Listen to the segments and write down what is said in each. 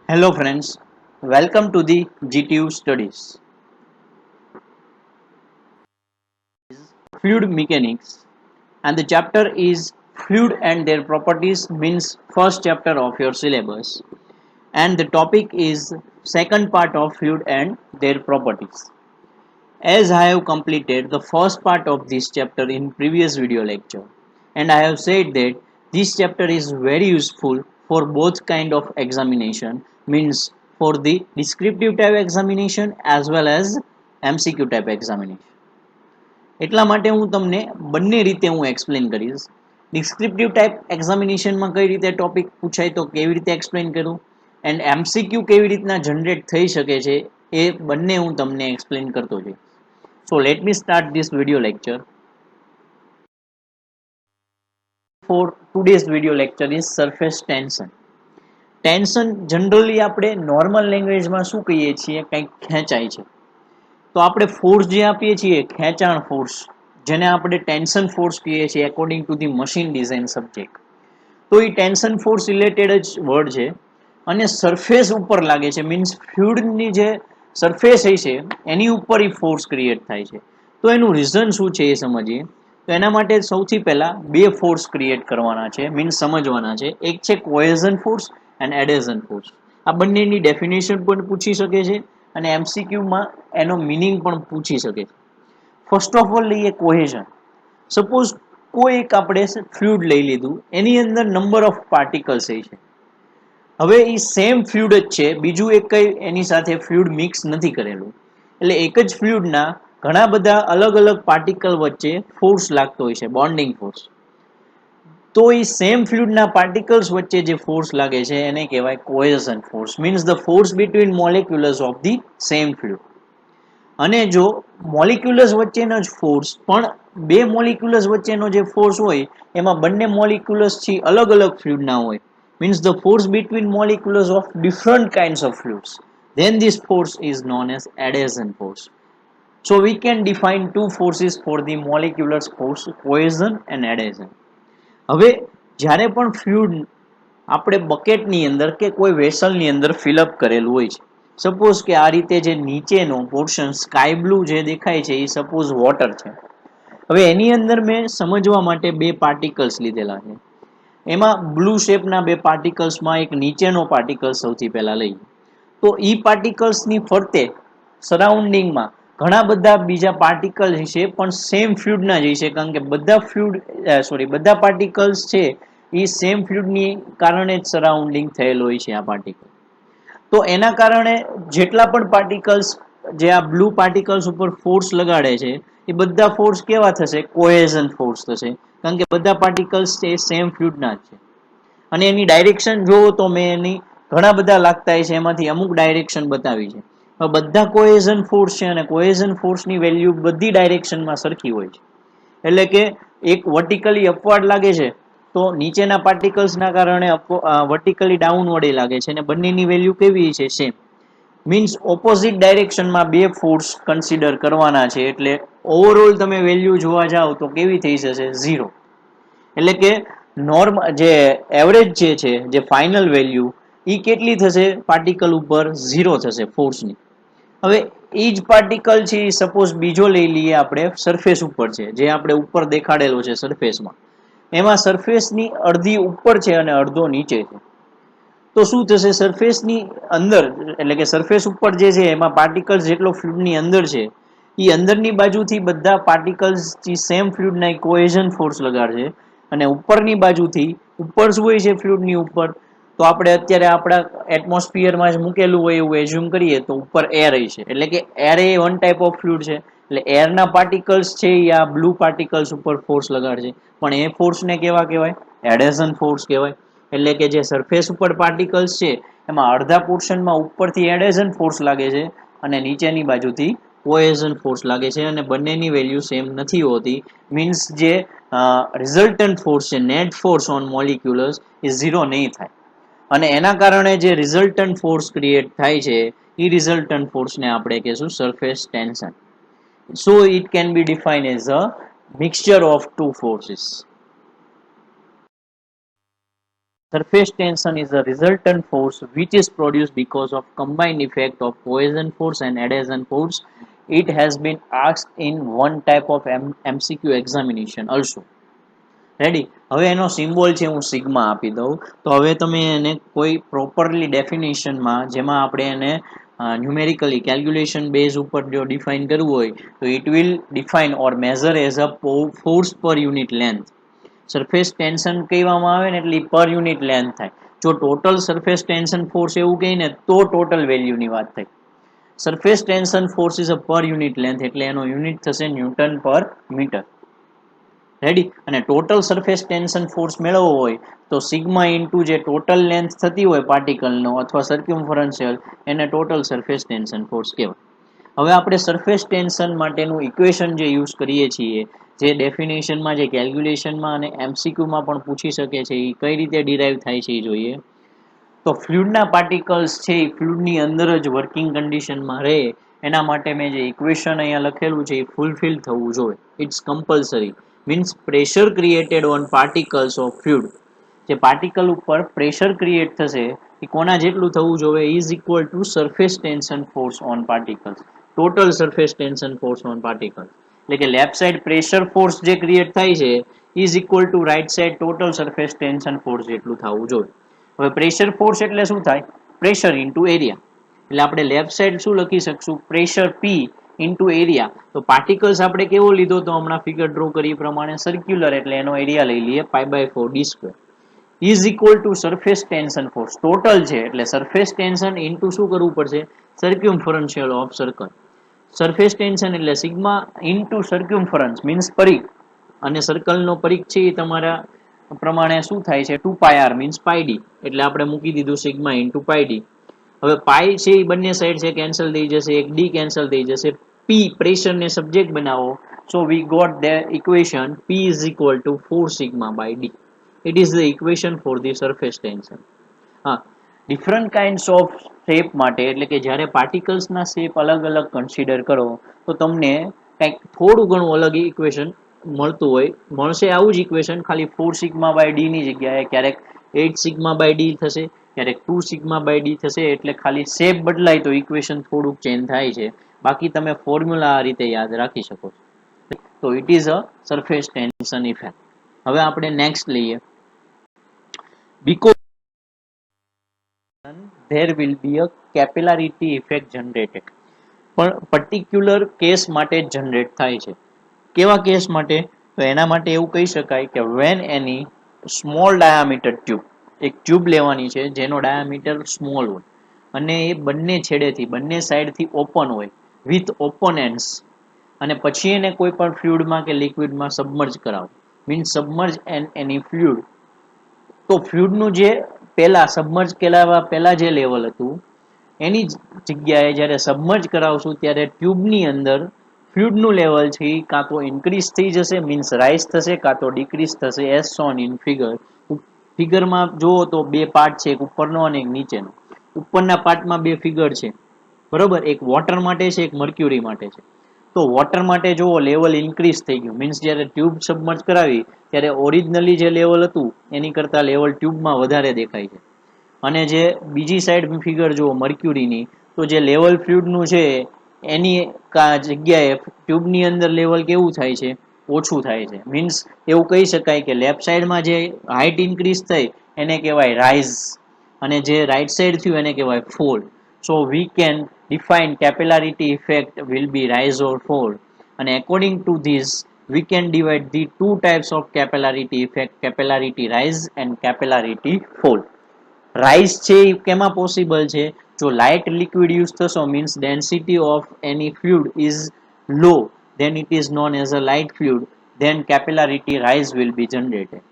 Hello friends, welcome to the GTU studies. Fluid mechanics and the chapter is fluid and their properties means first chapter of your syllabus and the topic is second part of fluid and their properties. As I have completed the first part of this chapter in previous video lecture and I have said that this chapter is very useful for both kind of examination means for the descriptive type examination as well as MCQ type examination. એટલા માટે હું તમને બંને રીતે હું explain કરીશ. Descriptive type એક્ઝામિનેશનમાં કઈ રીતે ટોપિક પૂછાય તો કેવી રીતે એક્સપ્લેન કરું એન્ડ એમસીક્યુ કેવી રીતના જનરેટ થઈ શકે છે એ બંને હું તમને એક્સપ્લેન કરતો જઈશ. So let me start this video lecture. Four today's video lecture is surface tension. Tension generally આપણે નોર્મલ લેંગ્વેજમાં શું કહીએ છીએ, કંઈક ખેંચાય છે તો આપણે ફોર્સ જે આપીએ છીએ ખેંચાણ ફોર્સ જેને આપણે ટેન્શન ફોર્સ કહીએ છીએ according to the machine design subject. તો એ ટેન્શન ફોર્સ રિલેટેડ જ વર્ડ છે અને સરફેસ ઉપર લાગે છે મીન્સ ફ્લુઇડની જે સરફેસ છે એની ઉપર એ ફોર્સ ક્રિએટ થાય છે. તો એનું રીઝન શું છે એ સમજીએ. તો એના માટે સૌથી પહેલા બે ફોર્સ ક્રિએટ કરવાના છે મીન્સ સમજવાના છે. એક છે કોહેઝન ફોર્સ એન્ડ એડહેઝન ફોર્સ. આ બંનેની ડેફિનેશન પણ પૂછી શકે છે અને એમસીક્યુમાં એનો મિનિંગ પણ પૂછી શકે છે. ફર્સ્ટ ઓફ ઓલ લઈએ કોહેઝન. સપોઝ કોઈ એક આપણે ફ્લુઇડ લઈ લીધું, એની અંદર નંબર ઓફ પાર્ટિકલ્સ છે. હવે એ સેમ ફ્લુઇડ જ છે, બીજું એક કઈ એની સાથે ફ્લુઇડ મિક્સ નથી કરેલું, એટલે એક જ ફ્લુઇડના ઘણા બધા અલગ અલગ પાર્ટિકલ વચ્ચે ફોર્સ લાગતો હોય છે, બોન્ડિંગ ફોર્સ. તો એ સેમ ફ્લુઇડના પાર્ટિકલ્સ વચ્ચે જે ફોર્સ લાગે છે એને કહેવાય cohesion force means the force between molecules of the same fluid. અને જો મોલિક્યુલ્સ વચ્ચેનો જ ફોર્સ પણ બે મોલિક્યુલ્સ વચ્ચેનો જે ફોર્સ હોય એમાં બંને મોલિક્યુલ્સ થી અલગ અલગ ફ્લુઇડના હોય means the force between molecules of different kinds of fluids, then this force is known as adhesion force. So we can define two forces for the molecular force, cohesion and adhesion. હવે જ્યારે પણ fluid આપણે બકેટની અંદર કે કોઈ વેસલની અંદર fill up કરેલું હોય છે, સપોઝ કે આ રીતે જે નીચેનો પોર્શન સ્કાય બ્લુ જે દેખાય છે એ સપોઝ વોટર છે. હવે એની અંદર મેં સમજવા માટે બે પાર્ટિકલ્સ લીધેલા છે. એમાં બ્લુ શેપના બે પાર્ટિકલ્સમાં એક નીચેનો પાર્ટિકલ સૌથી પહેલા લઈએ તો એ પાર્ટિકલ્સની ફરતે સરાઉન્ડિંગમાં ઘણા બધા બીજા પાર્ટિકલ છે પણ સેમ ફ્લુઇડના જ છે કારણ કે બધા પાર્ટિકલ્સ છે એ સેમ ફ્લુઇડની કારણે જ સરાઉન્ડિંગ થયેલો હોય છે આ પાર્ટિકલ. તો એના કારણે જેટલા પણ પાર્ટિકલ્સ જે આ બ્લુ પાર્ટિકલ્સ ઉપર ફોર્સ લગાડે છે એ બધા ફોર્સ કેવા થશે, કોહેઝન ફોર્સ થશે કારણ કે બધા પાર્ટિકલ્સ છે સેમ ફ્લુઇડના જ છે. અને એની ડાયરેક્શન જોવો તો મેં એની ઘણા બધા લાગતા છે એમાંથી અમુક ડાયરેક્શન બતાવી છે. બધા કોહેઝન ફોર્સ છે અને કોહેઝન ફોર્સની વેલ્યુ બધી ડાયરેક્શનમાં સરખી હોય છે. એટલે કે એક વર્ટિકલી અપવર્ડ લાગે છે તો નીચેના પાર્ટિકલ્સના કારણે વર્ટિકલી ડાઉનવર્ડ લાગે છે અને બંનેની વેલ્યુ કેવી છે, સેમ. મીન્સ ઓપોઝિટ ડાયરેક્શનમાં બે ફોર્સ કન્સિડર કરવાના છે એટલે ઓવરઓલ તમે વેલ્યુ જોવા જાઓ તો કેવી થઈ જશે, 0. એટલે કે નોર્મ જે એવરેજ છે જે ફાઇનલ વેલ્યુ એ કેટલી થશે પાર્ટિકલ ઉપર, 0 થશે ફોર્સની. હવે એ જ પાર્ટિકલ છે સપોઝ બીજો લઈ લઈએ આપણે સરફેસ ઉપર છે, જે આપણે ઉપર દેખાડેલો છે સરફેસમાં. એમાં સરફેસની અડધી ઉપર છે અને અડધો નીચે છે. તો શું થશે, સરફેસની અંદર એટલે કે સરફેસ ઉપર જે છે એમાં પાર્ટિકલ્સ જેટલો ફ્લુઇડની અંદર છે એ અંદરની બાજુથી બધા પાર્ટિકલ્સ સેમ ફ્લુઇડના કોહેઝન ફોર્સ લગાડશે અને ઉપરની બાજુથી ઉપર શું હોય છે ફ્લુઇડની ઉપર, તો આપણે અત્યારે આપણા એટમોસ્ફિયરમાં જ મૂકેલું હોય એવું એઝ્યુમ કરીએ તો ઉપર એર છે એટલે કે air A one type of fluid છે એટલે એરના પાર્ટિકલ્સ છે એ આ બ્લુ પાર્ટિકલ્સ ઉપર ફોર્સ લગાડશે પણ એ ફોર્સને કેવા કહેવાય, એડહેઝન ફોર્સ કહેવાય. એટલે કે જે સરફેસ ઉપર પાર્ટિકલ્સ છે એમાં અડધા પોર્શનમાં ઉપરથી એડહેઝન ફોર્સ લાગે છે અને નીચેની બાજુથી કોહેઝન ફોર્સ લાગે છે અને બંનેની વેલ્યુ સેમ નથી હોતી. મીન્સ જે રિઝલ્ટન્ટ ફોર્સ છે નેટ ફોર્સ ઓન મોલિક્યુલ્સ એ 0 નહીં થાય અને એના કારણે જે રિઝલ્ટન્ટ ફોર્સ ક્રિએટ થાય છે એ રિઝલ્ટન્ટ ફોર્સને આપણે કહીશું surface tension. So it can be defined as a mixture of two forces. Surface tension is a resultant force which is produced because of combined effect of cohesion force and adhesion force. It has been asked in one type of MCQ examination also. Ready. હવે એનો symbol છે હું sigma આપી દઉં. તો હવે તમે એને કોઈ પ્રોપરલી ડેફિનેશનમાં જેમાં આપણે એને ન્યુમેરિકલી કેલ્ક્યુલેશન બેઝ ઉપર જો ડિફાઇન કરવું હોય તો it will define or measure as a force પર યુનિટ લેન્થ. સરફેસ ટેન્શન કહેવામાં આવે ને એટલે પર યુનિટ લેન્થ થાય. જો ટોટલ સરફેસ ટેન્શન ફોર્સ એવું કહે ને તો ટોટલ વેલ્યુની વાત થાય. Surface tension force is a પર યુનિટ લેન્થ એટલે એનો યુનિટ થશે ન્યૂટન પર મીટર. રેડી. અને ટોટલ સરફેસ ટેન્શન ફોર્સ મેળવવો હોય તો સિગ્મા ઇન્ટુ જે ટોટલ લેન્થ થતી હોય પાર્ટિકલનો અથવા સર્ક્યુમફરન્શિયલ એને ટોટલ સરફેસ ટેન્શન ફોર્સ કહેવાય. હવે આપણે સરફેસ ટેન્શન માટેનું ઇક્વેશન જે યુઝ કરીએ છીએ જે ડેફિનેશનમાં જે કેલ્ક્યુલેશનમાં અને એમસીક્યુમાં પણ પૂછી શકે છે એ કઈ રીતે ડિરાઈવ થાય છે એ જોઈએ. તો ફ્લુઇડના પાર્ટિકલ્સ છે એ ફ્લુઇડની અંદર જ વર્કિંગ કન્ડિશનમાં રહે એના માટે મેં જે ઇક્વેશન અહીંયા લખેલું છે એ ફૂલફિલ થવું જોઈએ. It's compulsory. Means pressure created on particles of fluid. જે પાર્ટિકલ ઉપર પ્રેશર ક્રિએટ થશે એ કોના જેટલું થવું જોઈએ is equal to surface tension force on particles. Total surface tension force on particle. એટલે કે લેફ્ટ સાઈડ પ્રેશર ફોર્સ જે ક્રિએટ થાય છે is equal to right side total surface tension force જેટલું થવું જોઈએ. હવે પ્રેશર ફોર્સ એટલે શું થાય? Pressure into area. એટલે આપણે લેફ્ટ સાઈડ શું લખી શકશું? પ્રેશર પી ઇન્ટુ એરિયા. તો પાર્ટિકલ્સ આપણે કેવો લીધો તો હમણાં ફિગર ડ્રો કરી પ્રમાણે સર્ક્યુલર એટલે એનો એરિયા લઈ લઈએ π/4 d² is equal to surface tension force. Total છે એટલે સરફેસ ટેન્શન ઇન્ટુ શું કરવું પડશે? સર્ક્યુમફરન્શિયલ ઓફ સર્કલ. સરફેસ ટેન્શન એટલે સિગ્મા ઇન્ટુ સર્ક્યુમફરન્સ મીન્સ પરિઘ અને સર્કલનો પરિઘ છે એ તમારા પ્રમાણે શું થાય છે 2πr મીન્સ πd એટલે આપણે મૂકી દીધું સિગ્મા ઇન્ટુ πd. હવે પાઈ છે એ બંને સાઈડ છે કેન્સલ થઈ જશે, એક ડી કેન્સલ થઈ જશે. પી પ્રેશરને સબ્જેક્ટ બનાવો so we got the equation P is equal to 4 sigma by D. It is the equation for the surface tension. હા, ડિફરન્ટ કાઇન્ડ્સ ઓફ શેપ માટે એટલે કે જ્યારે પાર્ટિકલ્સના શેપ અલગ અલગ કન્સિડર કરો તો તમને કંઈક થોડું ઘણું અલગ ઇક્વેશન મળતું હોય મળશે. આવું જ ઇક્વેશન ખાલી 4 સિગ્મા બાય ડી ની જગ્યાએ ક્યારેક 8 સિગ્મા બાય ડી થશે, ક્યારેક 2 સિગ્મા બાય ડી થશે. એટલે ખાલી શેપ બદલાય તો ઇક્વેશન થોડુંક ચેન્જ થાય છે. બાકી તમે ફોર્મ્યુલા આ રીતે યાદ રાખી શકો છો. તો it is a surface tension effect. હવે આપણે નેક્સ્ટ લઈએ. because there will be a capillarity effect generated. પણ પર્ટિક્યુલર કેસ માટે જનરેટ થાય છે. કેવા કેસ માટે? તો એના માટે એવું કહી શકાય કે વેન એની સ્મોલ ડાયામીટર ટ્યુબ, એક ટ્યુબ લેવાની છે જેનો ડાયામીટર સ્મોલ હોય અને એ બંને છેડેથી બંને સાઈડથી ઓપન હોય વિથ ઓપન એન્ડ્સ અને પછી એને કોઈ પણ ફ્લુઇડમાં કે લિક્વિડમાં સબમર્જ કરાવો મીન્સ સબમર્જ એની ફ્લુઇડ. તો ફ્લુઇડનું જે પહેલા સબમર્જ કરાવવા પહેલા જે લેવલ હતું એની જગ્યાએ જ્યારે સબમર્જ કરાવશું ત્યારે ટ્યુબની અંદર ફ્લુઇડનું લેવલ છે એ કાં તો ઇન્ક્રીઝ થઈ જશે મીન્સ રાઇઝ થશે કાં તો ડિક્રીઝ થશે એઝ શોન ઇન ફિગર. ફિગરમાં જુઓ તો બે પાર્ટ છે, એક ઉપરનો અને એક નીચેનો. ઉપરના પાર્ટમાં બે ફિગર છે બરોબર, એક વોટર માટે છે એક મર્ક્યુરી માટે છે. તો વોટર માટે જુઓ લેવલ ઇન્ક્રીઝ થઈ ગયું મીન્સ જ્યારે ટ્યુબ સબમર્જ કરાવી ત્યારે ઓરિજિનલી જે લેવલ હતું એની કરતાં લેવલ ટ્યુબમાં વધારે દેખાય છે. અને જે બીજી સાઈડ ફિગર જુઓ મર્ક્યુરીની તો જે લેવલ ફ્લુઇડનું છે એની જગ્યાએ ટ્યુબની અંદર લેવલ કેવું થાય છે? ઓછું થાય છે. મીન્સ એવું કહી શકાય કે લેફ્ટ સાઈડમાં જે હાઇટ ઇન્ક્રીઝ થઈ એને કહેવાય રાઇઝ અને જે રાઈટ સાઈડ થયું એને કહેવાય fall. So we can define capillarity effect will be rise or fall. અને according to this we can divide the two types of capillarity effect, capillarity rise and capillarity fall. Rise છે એ કેમાં possible છે? જો light liquid use થશો means density of any fluid is low then it is known as a light fluid, then capillarity rise will be generated.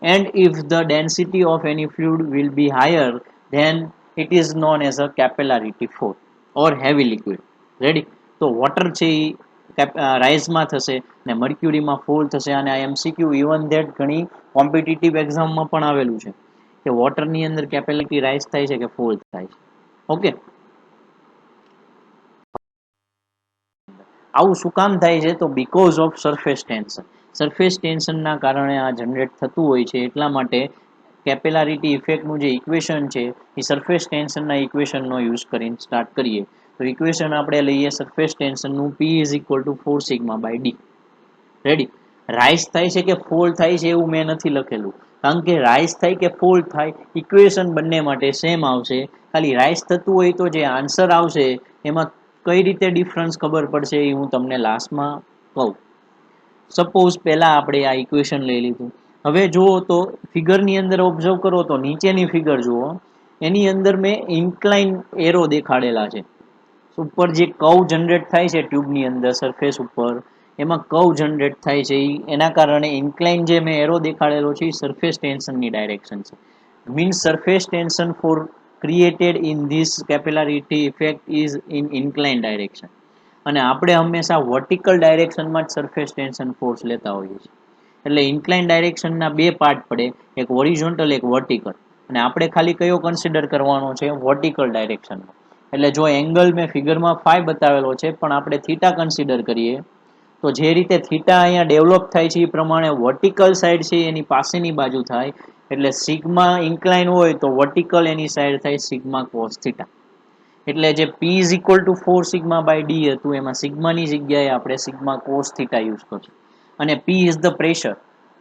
And if the density of any fluid will be higher then it is known as a capillarity fall or heavy liquid. Ready? તો water છે એ રાઇઝમાં થશે ને મર્ક્યુરીમાં fall થશે. અને આ MCQ even that ઘણી competitive એક્ઝામમાં પણ આવેલું છે કે વોટરની અંદર કેપિલારિટી રાઇઝ થાય છે કે ફોલ થાય છે. ઓકે, આવું શું કામ થાય છે? તો because of surface tension. Surface ટેન્શનના કારણે આ જનરેટ થતું હોય છે. એટલા માટે કેપિલારિટી ઇફેક્ટનું જે ઇક્વેશન છે એ સરફેસ ટેન્શનના ઇક્વેશનનો યુઝ કરીને સ્ટાર્ટ કરીએ. તો ઇક્વેશન આપણે લઈએ સરફેસ ટેન્શનનું P is equal to 4 sigma by D. Ready? Rise થાય છે કે ફોલ થાય છે એવું મેં નથી લખેલું, કારણ કે રાઇઝ થાય કે ફોલ થાય ઇક્વેશન બંને માટે સેમ આવશે. ખાલી રાઇઝ થતું હોય તો જે આન્સર આવશે એમાં કઈ રીતે ડિફરન્સ ખબર પડશે એ હું તમને લાસ્ટમાં કહું. સપોઝ પહેલા આપણે આ ઇક્વેશન લઈ લીધું. હવે જુઓ તો ફિગરની અંદર ઓબ્ઝર્વ કરો તો નીચેની ફિગર જુઓ, એની અંદર મેં ઇન્ક્લાઇન એરો દેખાડેલા છે. ઉપર જે કર્વ જનરેટ થાય છે ટ્યુબની અંદર સરફેસ ઉપર, એમાં કર્વ જનરેટ થાય છે એના કારણે ઇન્ક્લાઇન જે મેં એરો દેખાડેલો છે એ સરફેસ ટેન્શનની ડાયરેક્શન છે. Means surface tension for created in this capillarity effect is in incline direction. અને આપણે હંમેશા વર્ટિકલ ડાયરેક્શનમાં જ સરફેસ ટેન્શન ફોર્સ લેતા હોઈએ છીએ. એટલે ઇન્ક્લાઇન ડાયરેક્શનના બે પાર્ટ પડે, એક હોરિઝોન્ટલ એક વર્ટિકલ. અને આપણે ખાલી કયો કન્સિડર કરવાનો છે? વર્ટિકલ ડાયરેક્શનનો. એટલે જો એંગલ મેં ફિગરમાં ફાઈ બતાવેલો છે પણ આપણે થીટા કન્સિડર કરીએ તો જે રીતે થીટા અહીંયા ડેવલપ થાય છે એ પ્રમાણે વર્ટિકલ સાઈડ છે એની પાસેની બાજુ થાય. એટલે સિગ્મા ઇન્ક્લાઇન હોય તો વર્ટિકલ એની સાઈડ થાય સિગ્મા કોસ થીટા. એટલે જે P is equal to 4 sigma by d હતું એમાં સિગ્માની જગ્યાએ આપણે સિગ્મા કોસ થીટા યુઝ કરશું. અને P ઇઝ ધ પ્રેશર,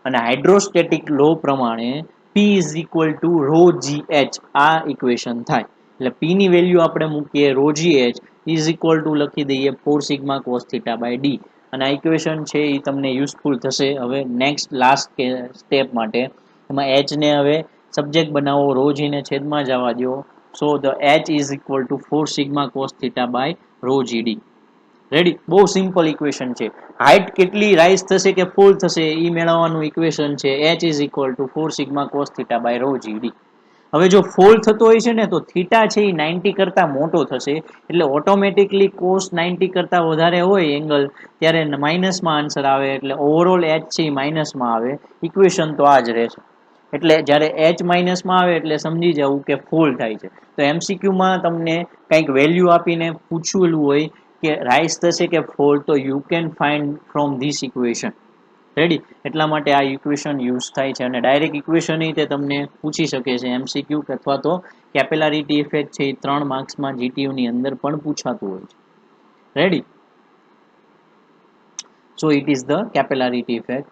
અને હાઇડ્રોસ્ટેટિક લો પ્રમાણે P is equal to rho g h આ ઇક્વેશન થાય. એટલે P ની વેલ્યુ આપણે મૂકીએ rho g h is equal to લખી દઈએ 4 sigma cos theta by d. અને આ ઇક્વેશન છે એ તમને યુઝફુલ થશે. હવે નેક્સ્ટ લાસ્ટ સ્ટેપ માટે એમાં એચ ને હવે સબ્જેક્ટ બનાવો, રો જીને છેદમાં જવા દો. So the H is equal to 4 sigma cos theta by rho G D. Ready? બહુ સિમ્પલ ઇક્વેશન છે. હાઇટ કેટલી રાઇઝ થશે કે ફોલ થશે એ મેળવવાનું ઇક્વેશન છે H is equal to 4 sigma cos theta by rho G D. હવે જો ફોલ થતો હોય છે ને તો થીટા છે એ 90 કરતા મોટો થશે. એટલે ઓટોમેટિકલી કોસ 90 કરતા વધારે હોય એંગલ ત્યારે માઇનસમાં આન્સર આવે. એટલે ઓવરઓલ એચ છે એ માઇનસમાં આવે. ઇક્વેશન તો આ જ રહેશે. એટલે જ્યારે એચ માઇનસમાં આવે એટલે સમજી જવું કે ફોલ થાય છે. તો એમસીક્યુમાં તમને કંઈક વેલ્યુ આપીને પૂછેલું હોય કે રાઇઝ થશે કે ફોલ, તો you can find from this equation. Ready? એટલા માટે આ ઇક્વેશન યુઝ થાય છે. અને ડાયરેક્ટ ઇક્વેશન તે તમને પૂછી શકે છે એમસીક્યુ, અથવા તો કેપિલારિટી ઇફેક્ટ છે એ 3 માર્ક્સમાં જીટીયુ ની અંદર પણ પૂછાતું હોય છે. Ready? So it is the capillarity effect.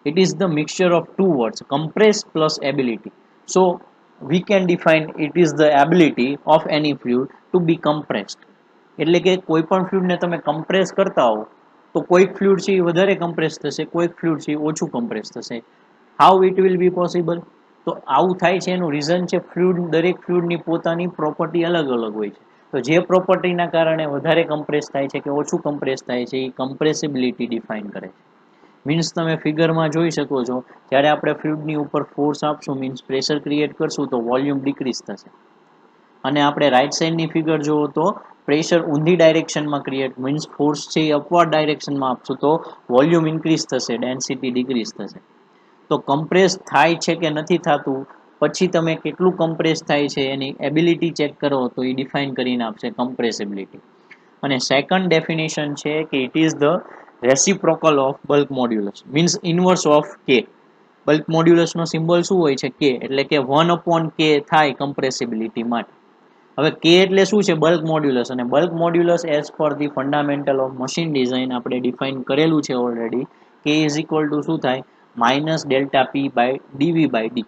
It is the mixture of two words, compress plus ability. So we can define it is the ability of any fluid to be compressed. એટલે કે કોઈ પણ ફ્લુઇડને તમે compress કરતા હો તો કોઈક fluid છે એ વધારે કમ્પ્રેસ થશે, કોઈક ફ્લુઇડ છે એ ઓછું કમ્પ્રેસ થશે. How it will be possible? તો આવું થાય છે એનું રીઝન છે ફ્લુઇડ, દરેક ફ્લુઇડની પોતાની પ્રોપર્ટી અલગ અલગ હોય છે. તો જે પ્રોપર્ટીના કારણે વધારે કમ્પ્રેસ થાય છે કે ઓછું કમ્પ્રેસ થાય છે એ કમ્પ્રેસિબિલિટી ડિફાઇન કરે છે. મીન્સ તમે ફિગરમાં જોઈ શકો છો, જ્યારે આપણે ફ્લુઇડની ઉપર ફોર્સ આપશું મીન્સ પ્રેશર ક્રિએટ કરશું તો વોલ્યુમ ડિક્રીઝ થશે. અને આપણે રાઈટ સાઈડની ફિગર જુઓ તો પ્રેશર ઊંધી ડાયરેક્શનમાં ક્રિએટ મીન્સ ફોર્સ છે એ અપવર્ડ ડાયરેક્શનમાં આપશું તો વોલ્યુમ ઇન્ક્રીઝ થશે, ડેન્સિટી ડિક્રીઝ થશે. તો કમ્પ્રેસ થાય છે કે નથી થતું, પછી તમે કેટલું કમ્પ્રેસ થાય છે એની એબિલિટી ચેક કરો તો એ ડિફાઇન કરીને આપશે કમ્પ્રેસિબિલિટી. અને સેકન્ડ ડેફિનેશન છે કે it is the reciprocal of bulk modulus, means inverse of કે. બલ્ક મોડ્યુલસનો સિમ્બોલ શું હોય છે? કે. એટલે કે 1/k થાય કમ્પ્રેસિબિલિટી માટે. હવે કે એટલે શું છે? Bulk modulus. અને bulk modulus as per the fundamental of machine design આપણે ડિફાઇન કરેલું છે already. K is equal to શું થાય? Minus delta P by DV by D.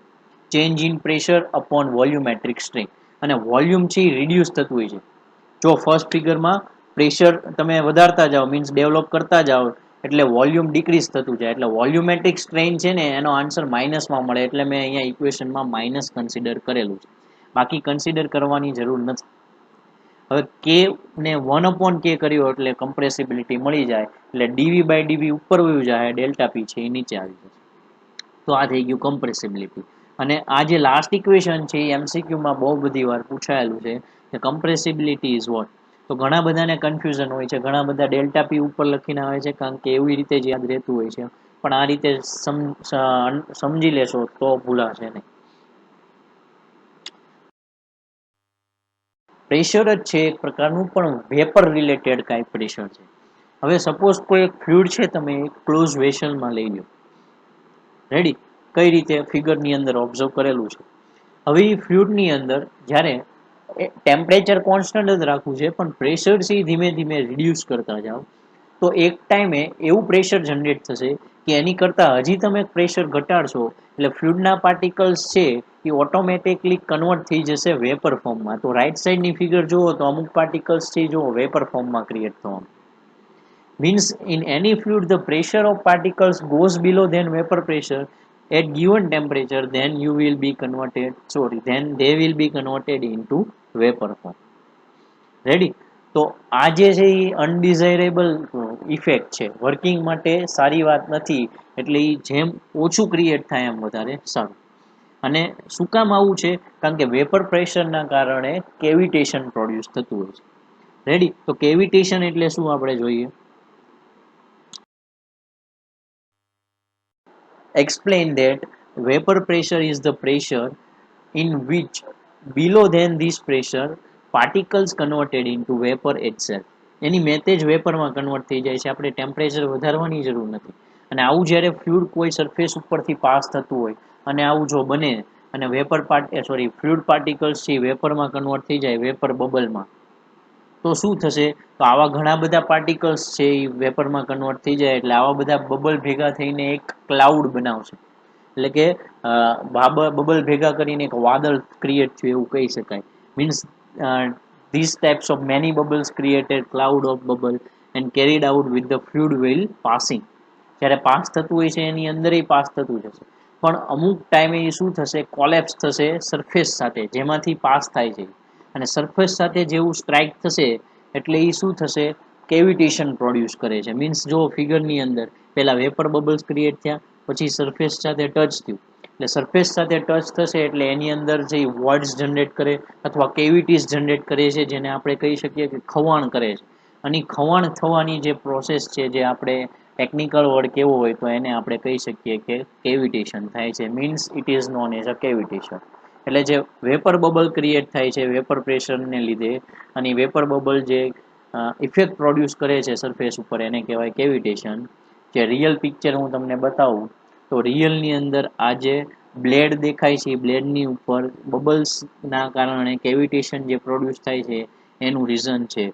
Change in pressure upon volumetric strain. અને વોલ્યુમ છે એ reduce થતું હોય છે. જો ફર્સ્ટ ફિગરમાં પ્રેશર તમે વધારતા જાઓ મીન્સ ડેવલપ કરતા જાઓ એટલે વોલ્યુમ ડિક્રીઝ થતું જાય. એટલે વોલ્યુમેટ્રિક સ્ટ્રેન છે ને એનો આન્સર માઇનસમાં મળે. એટલે મેં અહીંયા ઇક્વેશનમાં માઇનસ કન્સિડર કરેલું છે, બાકી કન્સિડર કરવાની જરૂર નથી. હવે કે ને 1/k કર્યો એટલે કમ્પ્રેસિબિલિટી મળી જાય. એટલે ડીવી બાય ડીવી ઉપર વયું જાય, ડેલ્ટા પી છે એ નીચે આવી જશે. તો આ થઈ ગયું કમ્પ્રેસિબિલિટી. અને આ જે લાસ્ટ ઇક્વેશન છે એ એમસીક્યુમાં બહુ બધી વાર પૂછાયેલું છે કે કમ્પ્રેસિબિલિટી ઇઝ વોટ. તો ઘણા બધાને કન્ફ્યુઝન હોય છે, ઘણા બધા ડેલ્ટા પી ઉપર લખીને આવે છે કારણ કે એવી રીતે જ યાદ રહેતું હોય છે. પણ આ રીતે સમજી લેશો તો ભૂલાશે નહીં. પ્રેશર જ છે એક પ્રકારનું, પણ વેપર રિલેટેડ કાંઈ પ્રેશર છે. હવે સપોઝ કોઈ એક ફ્લુઇડ છે, તમે એક ક્લોઝ વેસલમાં લઈ લો. રેડી? કઈ રીતે ફિગરની અંદર ઓબ્ઝર્વ કરેલું છે. હવે એ ફ્લુઇડની અંદર જ્યારે ટેમ્પરેચર કોન્સ્ટન્ટ જ રાખવું છે, પણ પ્રેશર છે ધીમે ધીમે રિડ્યુસ કરતા જાઓ, તો એક ટાઈમે એવું પ્રેશર જનરેટ થશે કે એની કરતાં હજી તમે પ્રેશર ઘટાડશો એટલે ફ્લુઇડના પાર્ટિકલ્સ છે એ ઓટોમેટિકલી કન્વર્ટ થઈ જશે વેપર ફોર્મમાં. તો રાઈટ સાઈડની ફિગર જુઓ તો અમુક પાર્ટિકલ્સ છે જુઓ વેપર ફોર્મમાં ક્રિએટ થવાનું. Means in any fluid the pressure of particles goes below than vapor pressure at given temperature, then then they will be converted into vapor form. Ready? તો આ જે છે એ અનડિઝાયરેબલ ઇફેક્ટ છે, વર્કિંગ માટે સારી વાત નથી, એટલે એ જેમ ઓછું ક્રિએટ થાય એમ વધારે સારું. અને શું કામ આવું છે? કારણ કે વેપર પ્રેશરના કારણે કેવિટેશન પ્રોડ્યુસ થતું હોય છે. રેડી? તો કેવિટેશન એટલે શું આપણે જોઈએ. Explain that vapor pressure is the pressure in which below than this pressure particles converted into vapor itself. એની મેતે જ વેપરમાં કન્વર્ટ થઈ જાય છે, આપણે ટેમ્પરેચર વધારવાની જરૂર નથી. અને આવું જ્યારે ફ્લુઇડ કોઈ સરફેસ ઉપરથી પાસ થતું હોય અને આવું જો બને અને ફ્લુઇડ પાર્ટિકલ્સ છે વેપરમાં કન્વર્ટ થઈ જાય, વેપર બબલમાં, તો શું થશે? તો આવા ઘણા બધા પાર્ટિકલ્સ છે એ વેપરમાં કન્વર્ટ થઈ જાય એટલે આવા બધા બબલ ભેગા થઈને એક ક્લાઉડ બનાવશે. એટલે કે બબલ ભેગા કરીને એક વાદળ ક્રિએટ થયું એવું કહી શકાય. Means these types of many bubbles created cloud of bubble and carried out with the fluid while passing. જ્યારે પાસ થતું હોય છે એની અંદર પાસ થતું જશે, પણ અમુક ટાઈમે એ શું થશે? કોલેપ્સ થશે સરફેસ સાથે જેમાંથી પાસ થાય છે, અને સરફેસ સાથે જેવું સ્ટ્રાઇક થશે એટલે એ શું થશે? કેવિટેશન પ્રોડ્યુસ કરે છે. મીન્સ જો ફિગરની અંદર પહેલા વેપર બબલ્સ ક્રિએટ થયા, પછી સરફેસ સાથે ટચ થયું, એટલે સરફેસ સાથે ટચ થશે એટલે એની અંદર જે વોઇડ્સ જનરેટ કરે અથવા કેવિટીઝ જનરેટ કરે છે, જેને આપણે કહી શકીએ કે ખવાણ કરે છે. અને ખવાણ થવાની જે પ્રોસેસ છે, જે આપણે ટેકનિકલ વર્ડ કેવો હોય તો એને આપણે કહી શકીએ કે કેવિટેશન થાય છે. Means it is known as a cavitation. એટલે જે વેપર બબલ ક્રિએટ થાય છે વેપર પ્રેશરને લીધે, અને વેપર બબલ જે ઇફેક્ટ પ્રોડ્યુસ કરે છે સરફેસ ઉપર, એને કહેવાય કેવિટેશન. જે રિયલ પિક્ચર હું તમને બતાવું તો રિયલની અંદર આ જે બ્લેડ દેખાય છે, બ્લેડની ઉપર બબલ્સના કારણે કેવિટેશન જે પ્રોડ્યુસ થાય છે એનું રીઝન છે.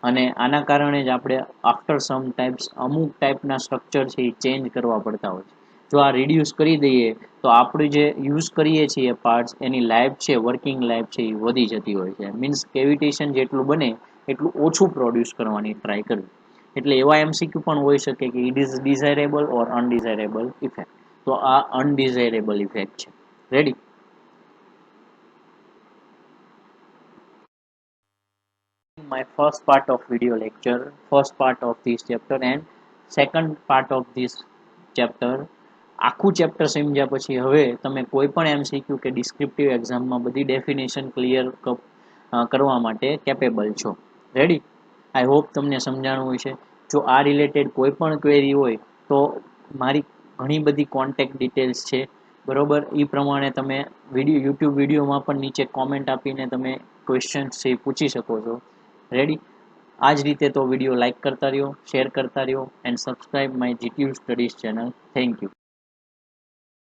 અને આના કારણે જ આપણે આફ્ટર સમ ટાઈપ્સ અમુક ટાઈપના સ્ટ્રક્ચર છે એ ચેન્જ કરવા પડતા હોય છે. જો આ રિડ્યુસ કરી દઈએ તો આપણે જે યુઝ કરીએ છીએ પાર્ટ્સ, એની લાઈફ છે, વર્કિંગ લાઈફ છે એ વધી જતી હોય છે. મીન્સ કેવિટેશન જેટલું બને એટલું ઓછું પ્રોડ્યુસ કરવાની ટ્રાય કરવી. એટલે એવા એમસીક્યુ પણ હોઈ શકે કે it is desirable or undesirable effect. તો આ અનડિઝાયરેબલ ઇફેક્ટ છે. Ready? My first part of video lecture, first part of this chapter and second part of this chapter. આખું ચેપ્ટર સમજ્યા પછી હવે તમે કોઈ પણ એમસીક્યુ કે ડિસ્ક્રિપ્ટિવ એક્ઝામમાં બધી ડેફિનેશન ક્લિયર કરવા માટે કેપેબલ છો. રેડી? આઈ હોપ તમને સમજાણું હોય છે. જો આ રિલેટેડ કોઈ પણ ક્વેરી હોય તો મારી ઘણી બધી કોન્ટેક્ટ ડિટેલ્સ છે, બરોબર? એ પ્રમાણે તમે યુટ્યુબ વિડીયોમાં પણ નીચે કોમેન્ટ આપીને તમે ક્વેશ્ચન્સ છે એ પૂછી શકો છો. રેડી? આ જ રીતે તો વિડીયો લાઇક કરતા રહ્યો, શેર કરતા રહ્યો and subscribe my GTU studies channel. Thank you.